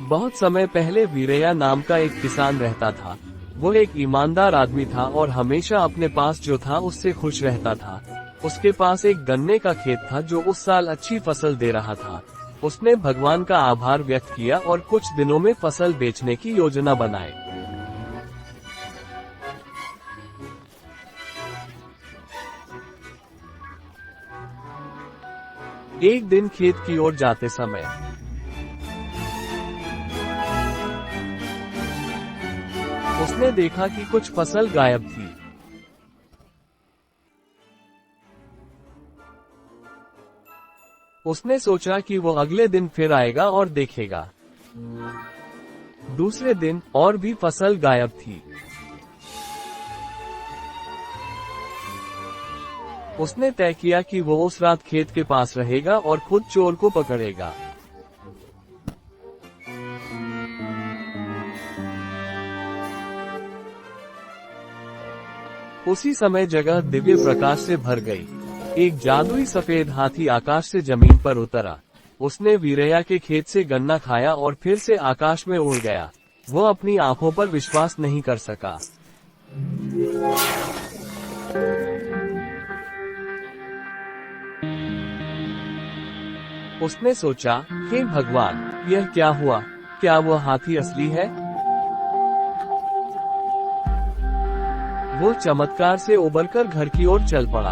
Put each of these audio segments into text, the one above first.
बहुत समय पहले वीरैया नाम का एक किसान रहता था। वो एक ईमानदार आदमी था और हमेशा अपने पास जो था उससे खुश रहता था। उसके पास एक गन्ने का खेत था जो उस साल अच्छी फसल दे रहा था। उसने भगवान का आभार व्यक्त किया और कुछ दिनों में फसल बेचने की योजना बनाई। एक दिन खेत की ओर जाते समय उसने देखा कि कुछ फसल गायब थी। उसने सोचा कि वो अगले दिन फिर आएगा और देखेगा। दूसरे दिन और भी फसल गायब थी। उसने तय किया कि वो उस रात खेत के पास रहेगा और खुद चोर को पकड़ेगा। उसी समय जगह दिव्य प्रकाश से भर गई। एक जादुई सफेद हाथी आकाश से जमीन पर उतरा। उसने वीरैया के खेत से गन्ना खाया और फिर से आकाश में उड़ गया। वो अपनी आंखों पर विश्वास नहीं कर सका। उसने सोचा, हे भगवान, यह क्या हुआ? क्या वह हाथी असली है? वो चमत्कार से उबरकर घर की ओर चल पड़ा।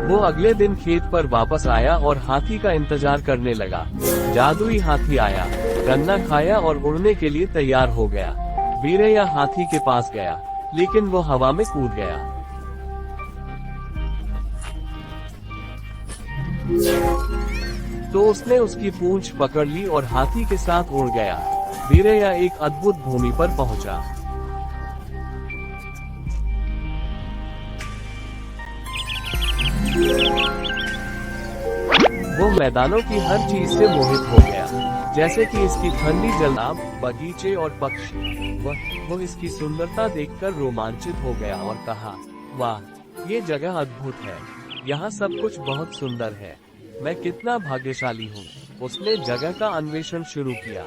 वो अगले दिन खेत पर वापस आया और हाथी का इंतजार करने लगा। जादुई हाथी आया, गन्ना खाया और उड़ने के लिए तैयार हो गया। वीरैया हाथी के पास गया, लेकिन वो हवा में कूद गया। तो उसने उसकी पूंछ पकड़ ली और हाथी के साथ उड़ गया। वीरैया एक अद्भुत भूमि पर पहुंचा। वो मैदानों की हर चीज से मोहित हो गया, जैसे कि इसकी ठंडी जलनाब, बगीचे और पक्षी। वो इसकी सुंदरता देखकर रोमांचित हो गया और कहा, वाह, ये जगह अद्भुत है। यहाँ सब कुछ बहुत सुंदर है। मैं कितना भाग्यशाली हूँ। उसने जगह का अन्वेषण शुरू किया।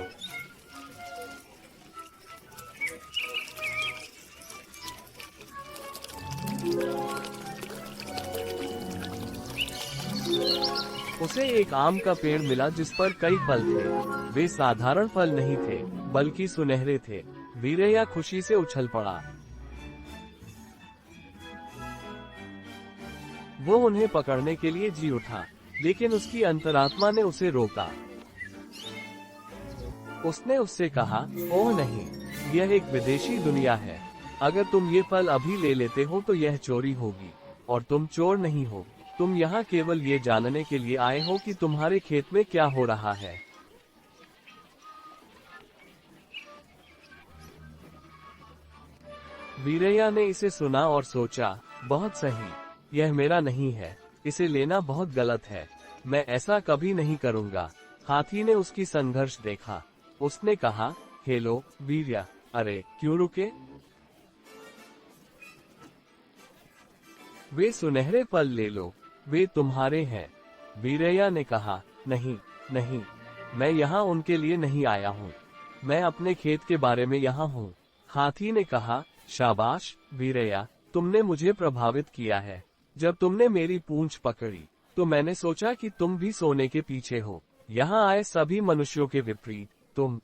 उसे एक आम का पेड़ मिला जिस पर कई फल थे। वे साधारण फल नहीं थे, बल्कि सुनहरे थे। वीरैया खुशी से उछल पड़ा। वो उन्हें पकड़ने के लिए जी उठा, लेकिन उसकी अंतरात्मा ने उसे रोका। उसने उससे कहा, ओह नहीं, यह एक विदेशी दुनिया है। अगर तुम ये फल अभी ले लेते हो तो यह चोरी होगी, और तुम चोर नहीं हो। तुम यहाँ केवल ये जानने के लिए आए हो कि तुम्हारे खेत में क्या हो रहा है। वीरैया ने इसे सुना और सोचा, बहुत सही, यह मेरा नहीं है। इसे लेना बहुत गलत है। मैं ऐसा कभी नहीं करूँगा। हाथी ने उसकी संघर्ष देखा। उसने कहा, हेलो वीरैया, अरे क्यों रुके? वे सुनहरे फल ले लो, वे तुम्हारे हैं। वीरैया ने कहा, नहीं नहीं, मैं यहाँ उनके लिए नहीं आया हूँ। मैं अपने खेत के बारे में यहाँ हूँ। हाथी ने कहा, शाबाश वीरैया, तुमने मुझे प्रभावित किया है। जब तुमने मेरी पूंछ पकड़ी तो मैंने सोचा कि तुम भी सोने के पीछे हो। यहाँ आए सभी मनुष्यों के विपरीत तुम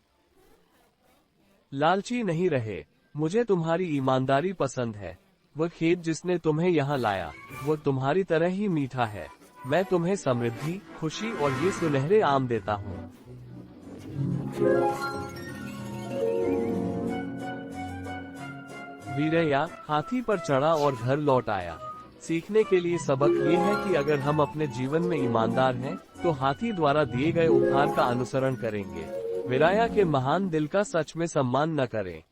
लालची नहीं रहे। मुझे तुम्हारी ईमानदारी पसंद है। वह खेत जिसने तुम्हें यहाँ लाया, वो तुम्हारी तरह ही मीठा है। मैं तुम्हें समृद्धि, खुशी और ये सुनहरे आम देता हूँ। वीरैया हाथी पर चढ़ा और घर लौट आया। सीखने के लिए सबक ये है कि अगर हम अपने जीवन में ईमानदार हैं, तो हाथी द्वारा दिए गए उपहार का अनुसरण करेंगे। वीरैया के महान दिल का सच में सम्मान न करें।